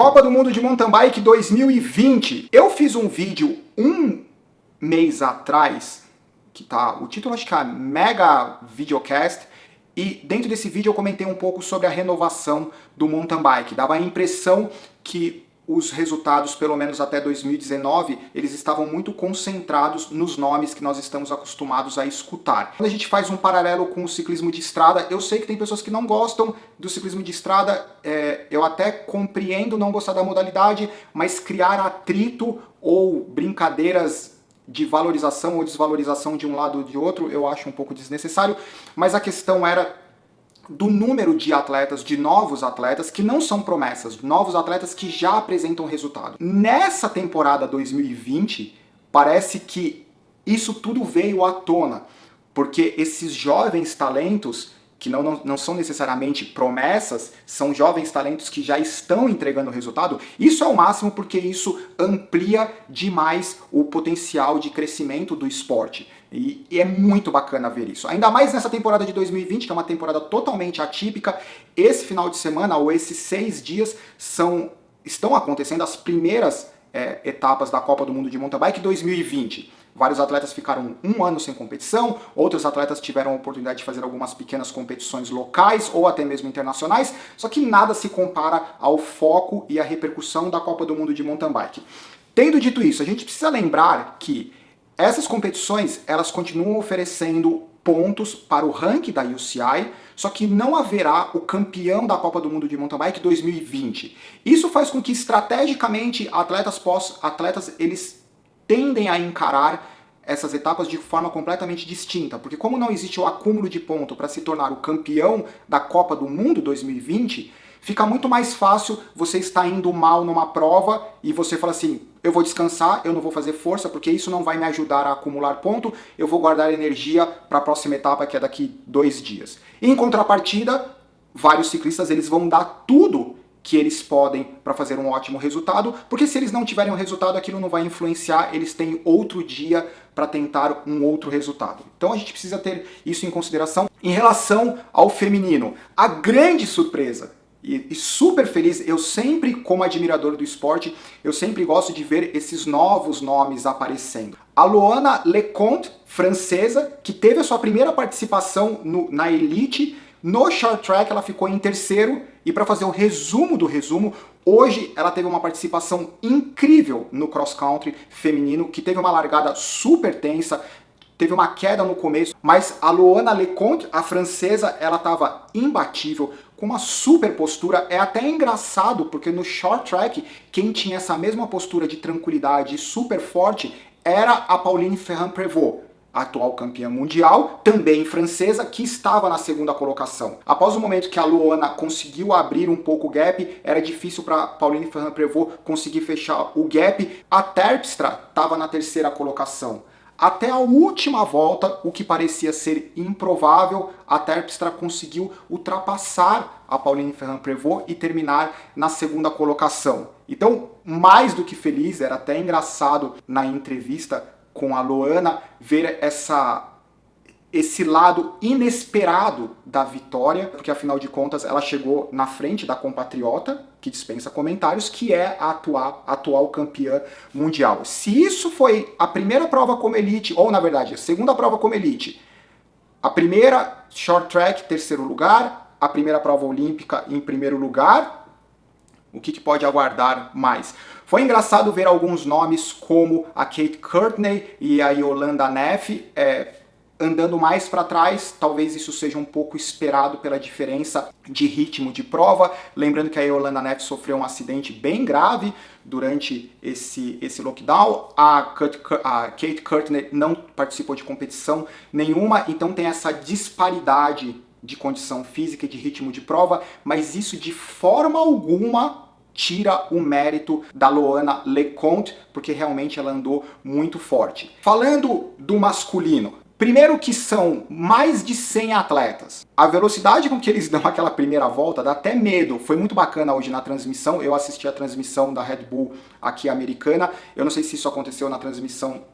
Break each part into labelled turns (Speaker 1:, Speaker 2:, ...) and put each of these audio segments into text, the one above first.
Speaker 1: Copa do Mundo de Mountain Bike 2020. Eu fiz um vídeo um mês atrás, que tá, o título acho que é Mega Videocast, e dentro desse vídeo eu comentei um pouco sobre a renovação do mountain bike. Dava a impressão que os resultados, pelo menos até 2019, eles estavam muito concentrados nos nomes que nós estamos acostumados a escutar. Quando a gente faz um paralelo com o ciclismo de estrada, eu sei que tem pessoas que não gostam do ciclismo de estrada, eu até compreendo não gostar da modalidade, mas criar atrito ou brincadeiras de valorização ou desvalorização de um lado ou de outro, eu acho um pouco desnecessário, mas a questão era do número de atletas, de novos atletas, que não são promessas, novos atletas que já apresentam resultado. Nessa temporada 2020, parece que isso tudo veio à tona, porque esses jovens talentos, que não são necessariamente promessas, são jovens talentos que já estão entregando resultado, isso é o máximo porque isso amplia demais o potencial de crescimento do esporte. E é muito bacana ver isso. Ainda mais nessa temporada de 2020, que é uma temporada totalmente atípica. Esse final de semana, ou esses 6 dias, estão acontecendo as primeiras etapas da Copa do Mundo de Mountain Bike 2020. Vários atletas ficaram um ano sem competição, outros atletas tiveram a oportunidade de fazer algumas pequenas competições locais ou até mesmo internacionais, só que nada se compara ao foco e à repercussão da Copa do Mundo de Mountain Bike. Tendo dito isso, a gente precisa lembrar que essas competições, elas continuam oferecendo pontos para o ranking da UCI, só que não haverá o campeão da Copa do Mundo de Mountain Bike 2020. Isso faz com que estrategicamente atletas eles tendem a encarar essas etapas de forma completamente distinta, porque como não existe o acúmulo de ponto para se tornar o campeão da Copa do Mundo 2020, fica muito mais fácil você estar indo mal numa prova e você fala assim, eu vou descansar, eu não vou fazer força, porque isso não vai me ajudar a acumular ponto, eu vou guardar energia para a próxima etapa, que é daqui 2 dias. Em contrapartida, vários ciclistas eles vão dar tudo que eles podem para fazer um ótimo resultado, porque se eles não tiverem um resultado, aquilo não vai influenciar, eles têm outro dia para tentar um outro resultado. Então a gente precisa ter isso em consideração. Em relação ao feminino, a grande surpresa, e super feliz, eu sempre, como admirador do esporte, eu sempre gosto de ver esses novos nomes aparecendo. A Loana Leconte, francesa, que teve a sua primeira participação na Elite, no short track ela ficou em terceiro, e para fazer o resumo do resumo, hoje ela teve uma participação incrível no cross country feminino, que teve uma largada super tensa, teve uma queda no começo, mas a Loana Leconte, a francesa, ela estava imbatível, com uma super postura. É até engraçado, porque no short track, quem tinha essa mesma postura de tranquilidade super forte era a Pauline Ferrand-Prévot, a atual campeã mundial, também francesa, que estava na segunda colocação. Após o momento que a Loana conseguiu abrir um pouco o gap, era difícil para Pauline Ferrand-Prévot conseguir fechar o gap. A Terpstra estava na terceira colocação. Até a última volta, o que parecia ser improvável, a Terpstra conseguiu ultrapassar a Pauline Ferrand-Prévot e terminar na segunda colocação. Então, mais do que feliz, era até engraçado na entrevista com a Loana ver esse lado inesperado da vitória, porque afinal de contas ela chegou na frente da compatriota, que dispensa comentários, que é a atual campeã mundial. Se isso foi a primeira prova como elite, ou na verdade a segunda prova como elite, a primeira short track, terceiro lugar, a primeira prova olímpica em primeiro lugar, o que pode aguardar mais? Foi engraçado ver alguns nomes como a Kate Courtney e a Yolanda Neff andando mais para trás. Talvez isso seja um pouco esperado pela diferença de ritmo de prova. Lembrando que a Yolanda Neff sofreu um acidente bem grave durante esse lockdown. A Kate Courtney não participou de competição nenhuma, então tem essa disparidade de condição física e de ritmo de prova, mas isso de forma alguma tira o mérito da Loana Leconte, porque realmente ela andou muito forte. Falando do masculino, primeiro que são mais de 100 atletas. A velocidade com que eles dão aquela primeira volta dá até medo. Foi muito bacana hoje na transmissão, eu assisti a transmissão da Red Bull aqui americana, eu não sei se isso aconteceu na transmissão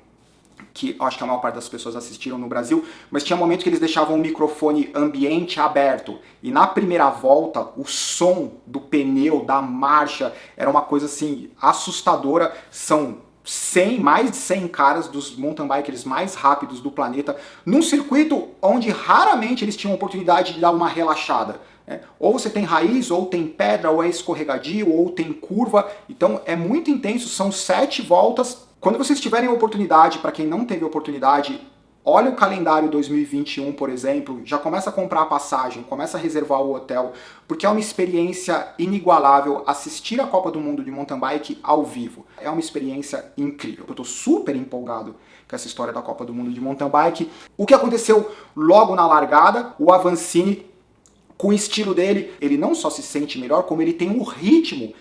Speaker 1: que acho que a maior parte das pessoas assistiram no Brasil, mas tinha momentos que eles deixavam o microfone ambiente aberto, e na primeira volta o som do pneu, da marcha, era uma coisa assim assustadora. São 100, mais de 100 caras dos mountain bikers mais rápidos do planeta, num circuito onde raramente eles tinham oportunidade de dar uma relaxada. Ou você tem raiz, ou tem pedra, ou é escorregadio, ou tem curva, então é muito intenso, são 7 voltas. Quando vocês tiverem oportunidade, para quem não teve oportunidade, olha o calendário 2021, por exemplo, já começa a comprar a passagem, começa a reservar o hotel, porque é uma experiência inigualável assistir a Copa do Mundo de mountain bike ao vivo. É uma experiência incrível. Eu estou super empolgado com essa história da Copa do Mundo de mountain bike. O que aconteceu logo na largada, o Avancini, com o estilo dele, ele não só se sente melhor, como ele tem um ritmo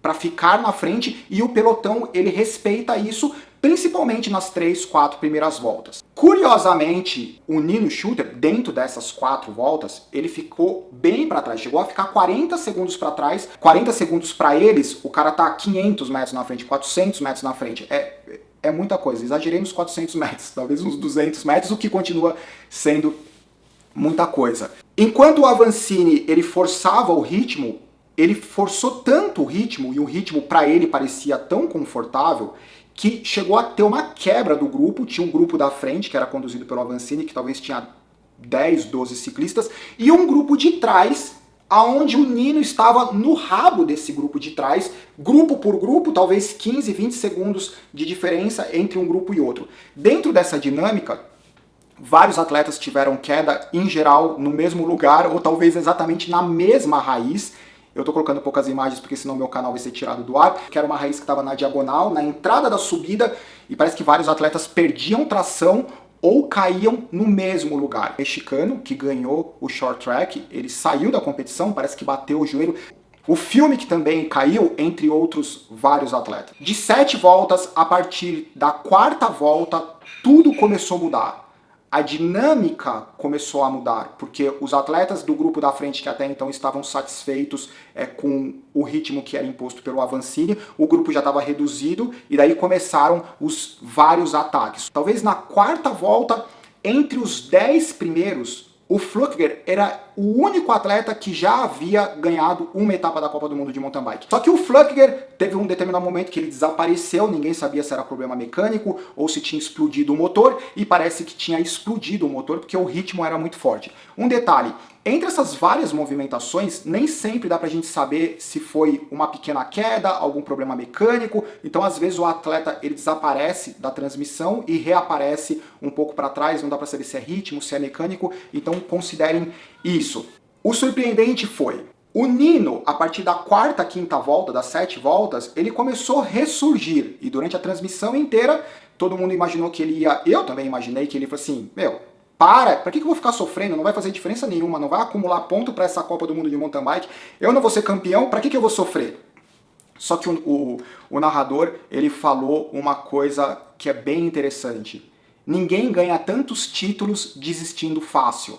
Speaker 1: para ficar na frente, e o pelotão ele respeita isso, principalmente nas 3, 4 primeiras voltas. Curiosamente, o Nino Schurter, dentro dessas 4 voltas, ele ficou bem para trás, chegou a ficar 40 segundos para trás. 40 segundos para eles, o cara tá 500 metros na frente, 400 metros na frente. É muita coisa, exagerei nos 400 metros, talvez uns 200 metros, o que continua sendo muita coisa. Enquanto o Avancini ele forçava o ritmo, ele forçou tanto o ritmo, e o ritmo para ele parecia tão confortável, que chegou a ter uma quebra do grupo. Tinha um grupo da frente, que era conduzido pelo Avancini, que talvez tinha 10, 12 ciclistas, e um grupo de trás, aonde o Nino estava no rabo desse grupo de trás, grupo por grupo, talvez 15, 20 segundos de diferença entre um grupo e outro. Dentro dessa dinâmica, vários atletas tiveram queda, em geral, no mesmo lugar, ou talvez exatamente na mesma raiz. Eu tô colocando poucas imagens porque senão meu canal vai ser tirado do ar. Que era uma raiz que estava na diagonal, na entrada da subida, e parece que vários atletas perdiam tração ou caíam no mesmo lugar. O mexicano, que ganhou o short track, ele saiu da competição, parece que bateu o joelho. O filme que também caiu, entre outros vários atletas. De 7 voltas, a partir da 4ª volta, tudo começou a mudar. A dinâmica começou a mudar, porque os atletas do grupo da frente, que até então estavam satisfeitos com o ritmo que era imposto pelo Avancini, o grupo já estava reduzido, e daí começaram os vários ataques. Talvez na 4ª volta, entre os 10 primeiros, o Flückiger era o único atleta que já havia ganhado uma etapa da Copa do Mundo de mountain bike. Só que o Flückiger teve um determinado momento que ele desapareceu, ninguém sabia se era problema mecânico ou se tinha explodido o motor, e parece que tinha explodido o motor porque o ritmo era muito forte. Um detalhe, entre essas várias movimentações, nem sempre dá pra gente saber se foi uma pequena queda, algum problema mecânico. Então, às vezes, o atleta ele desaparece da transmissão e reaparece um pouco para trás, não dá pra saber se é ritmo, se é mecânico, então considerem isso. O surpreendente foi o Nino, a partir da 4ª, 5ª volta, das 7 voltas, ele começou a ressurgir, e durante a transmissão inteira, todo mundo imaginou que ele ia, eu também imaginei que ele falou assim, pra que eu vou ficar sofrendo? Não vai fazer diferença nenhuma, não vai acumular ponto para essa Copa do Mundo de mountain bike, eu não vou ser campeão, pra que eu vou sofrer? Só que o narrador, ele falou uma coisa que é bem interessante. Ninguém ganha tantos títulos desistindo fácil.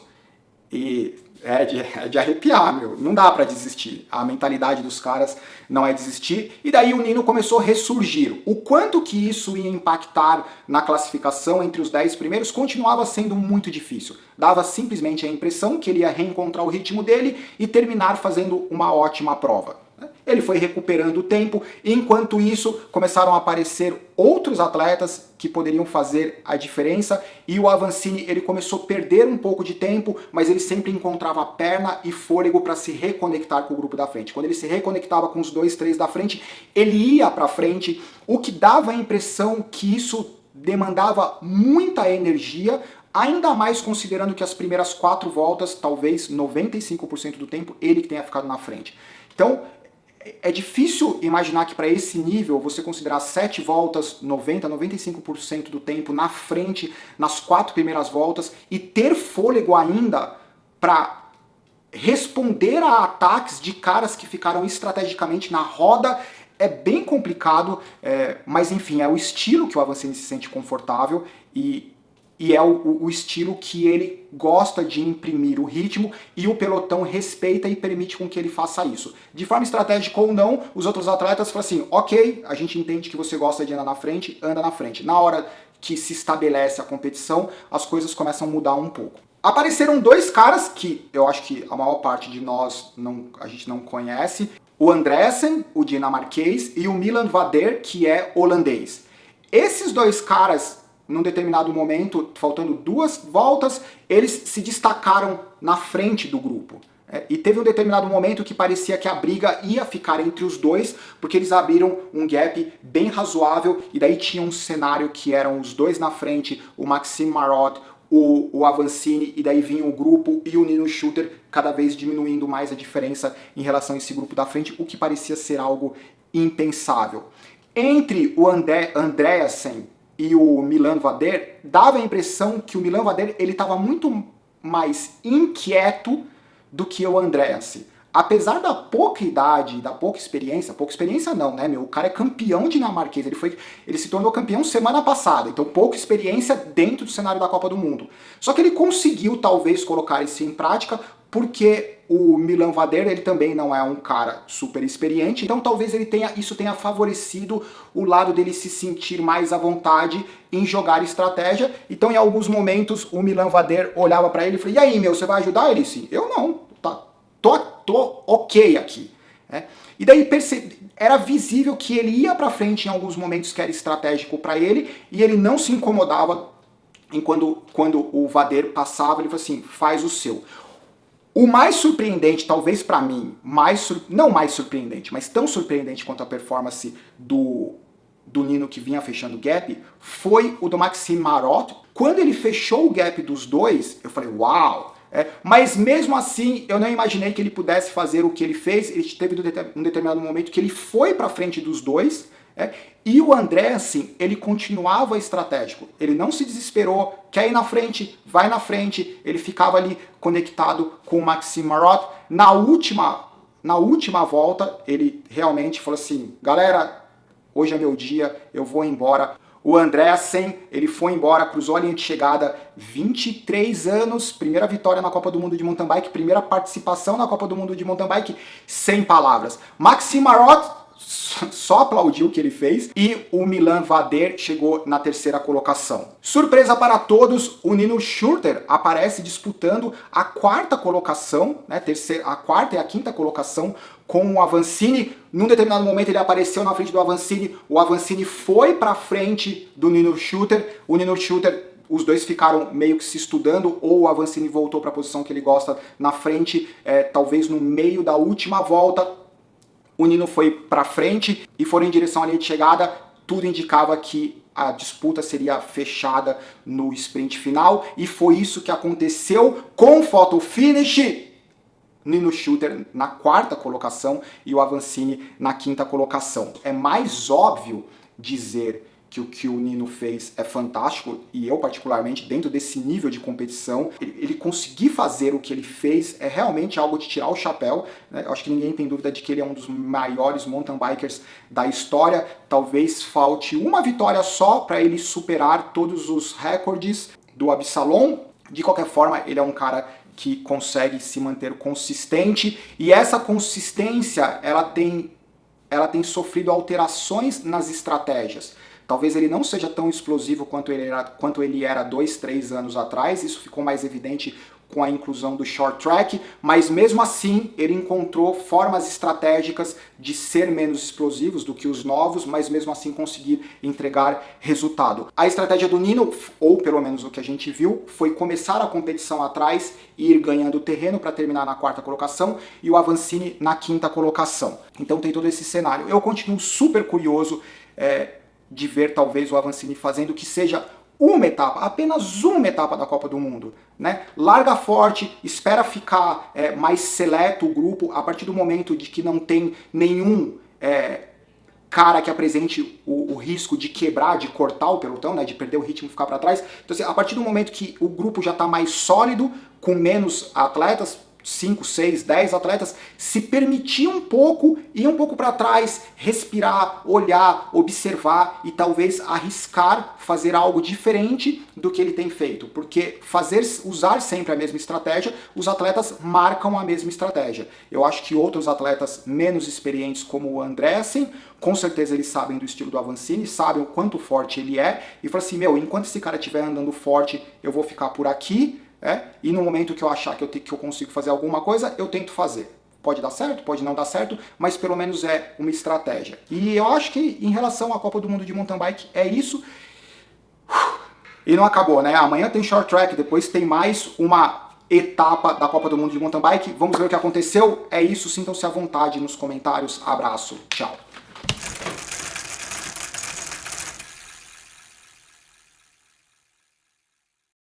Speaker 1: E é de arrepiar, meu. Não dá pra desistir. A mentalidade dos caras não é desistir. E daí o Nino começou a ressurgir. O quanto que isso ia impactar na classificação entre os 10 primeiros continuava sendo muito difícil. Dava simplesmente a impressão que ele ia reencontrar o ritmo dele e terminar fazendo uma ótima prova. Ele foi recuperando o tempo, e enquanto isso começaram a aparecer outros atletas que poderiam fazer a diferença, e o Avancini ele começou a perder um pouco de tempo, mas ele sempre encontrava perna e fôlego para se reconectar com o grupo da frente. Quando ele se reconectava com os 2, 3 da frente, ele ia para frente, o que dava a impressão que isso demandava muita energia, ainda mais considerando que as primeiras 4 voltas, talvez 95% do tempo, ele que tenha ficado na frente. Então, é difícil imaginar que para esse nível você considerar 7 voltas, 90, 95% do tempo na frente, nas 4 primeiras voltas, e ter fôlego ainda para responder a ataques de caras que ficaram estrategicamente na roda. É bem complicado, mas enfim, é o estilo que o Avancini se sente confortável, e e é o estilo que ele gosta de imprimir o ritmo, e o pelotão respeita e permite com que ele faça isso. De forma estratégica ou não, os outros atletas falam assim, ok, a gente entende que você gosta de andar na frente, anda na frente. Na hora que se estabelece a competição, as coisas começam a mudar um pouco. Apareceram dois caras que eu acho que a maior parte de nós a gente não conhece, o Andressen, o dinamarquês, e o Milan Vader, que é holandês. Esses dois caras, num determinado momento, faltando 2 voltas, eles se destacaram na frente do grupo. E teve um determinado momento que parecia que a briga ia ficar entre os dois, porque eles abriram um gap bem razoável, e daí tinha um cenário que eram os dois na frente, o Maxime Marot, o Avancini, e daí vinha o grupo e o Nino Schurter cada vez diminuindo mais a diferença em relação a esse grupo da frente, o que parecia ser algo impensável. Entre o Andreasen e o Milan Vader, dava a impressão que o Milan Vader ele estava muito mais inquieto do que o Andreasen. Apesar da pouca idade, da pouca experiência não, né, meu? O cara é campeão dinamarquês, ele se tornou campeão semana passada, então pouca experiência dentro do cenário da Copa do Mundo. Só que ele conseguiu, talvez, colocar isso em prática, porque o Milan Vader, ele também não é um cara super experiente, então talvez isso tenha favorecido o lado dele se sentir mais à vontade em jogar estratégia. Então, em alguns momentos, o Milan Vader olhava para ele e falou, e aí, meu, você vai ajudar ele? Sim, eu não, tô ok aqui. E daí era visível que ele ia para frente em alguns momentos que era estratégico para ele, e ele não se incomodava quando o Vader passava, ele falou assim, faz o seu. O mais surpreendente, talvez para mim, não mais surpreendente, mas tão surpreendente quanto a performance do Nino que vinha fechando o gap, foi o do Maxime Marot. Quando ele fechou o gap dos dois, eu falei, uau! Mas mesmo assim, eu não imaginei que ele pudesse fazer o que ele fez. Ele teve um determinado momento que ele foi para frente dos dois, e o André, assim, ele continuava estratégico. Ele não se desesperou, quer ir na frente, vai na frente. Ele ficava ali conectado com o Maxime Marot. Na última volta, ele realmente falou assim, galera, hoje é meu dia, eu vou embora. O Andreasen, ele foi embora, cruzou a linha de chegada, 23 anos, primeira vitória na Copa do Mundo de Mountain Bike, primeira participação na Copa do Mundo de Mountain Bike, sem palavras. Maxime Marot só aplaudiu o que ele fez, e o Milan Vader chegou na 3ª colocação. Surpresa para todos, o Nino Schurter aparece disputando a 4ª colocação, né, a 4ª e a 5ª colocação com o Avancini. Num determinado momento ele apareceu na frente do Avancini, o Avancini foi para frente do Nino Schurter, o Nino Schurter, os dois ficaram meio que se estudando, ou o Avancini voltou para a posição que ele gosta na frente, talvez no meio da última volta. O Nino foi para frente e foram em direção à linha de chegada. Tudo indicava que a disputa seria fechada no sprint final, e foi isso que aconteceu com o photo finish. Nino Schurter na 4ª colocação e o Avancini na 5ª colocação. É mais óbvio dizer que o que o Nino fez é fantástico, e eu particularmente, dentro desse nível de competição, ele conseguir fazer o que ele fez é realmente algo de tirar o chapéu, né? Eu acho que ninguém tem dúvida de que ele é um dos maiores mountain bikers da história. Talvez falte uma vitória só para ele superar todos os recordes do Absalom. De qualquer forma, ele é um cara que consegue se manter consistente, e essa consistência ela tem sofrido alterações nas estratégias. Talvez ele não seja tão explosivo quanto ele era 2, 3 anos atrás. Isso ficou mais evidente com a inclusão do short track, mas mesmo assim ele encontrou formas estratégicas de ser menos explosivos do que os novos, mas mesmo assim conseguir entregar resultado. A estratégia do Nino, ou pelo menos o que a gente viu, foi começar a competição atrás e ir ganhando terreno para terminar na 4ª colocação, e o Avancini na 5ª colocação. Então tem todo esse cenário. Eu continuo super curioso de ver talvez o Avancini fazendo que seja uma etapa, apenas uma etapa da Copa do Mundo, né? Larga forte, espera ficar mais seleto o grupo, a partir do momento de que não tem nenhum cara que apresente o risco de quebrar, de cortar o pelotão, né, de perder o ritmo e ficar para trás. Então, assim, a partir do momento que o grupo já está mais sólido, com menos atletas, 5, 6, 10 atletas se permitir um pouco, ir um pouco para trás, respirar, olhar, observar e talvez arriscar fazer algo diferente do que ele tem feito, porque usar sempre a mesma estratégia, os atletas marcam a mesma estratégia. Eu acho que outros atletas menos experientes como o Andressen, com certeza eles sabem do estilo do Avancini, sabem o quanto forte ele é e falam assim, meu, enquanto esse cara estiver andando forte, eu vou ficar por aqui, e no momento que eu achar que eu consigo fazer alguma coisa, eu tento fazer. Pode dar certo, pode não dar certo, mas pelo menos é uma estratégia. E eu acho que em relação à Copa do Mundo de Mountain Bike é isso. E não acabou, né? Amanhã tem short track, depois tem mais uma etapa da Copa do Mundo de Mountain Bike. Vamos ver o que aconteceu. É isso, sintam-se à vontade nos comentários. Abraço, tchau.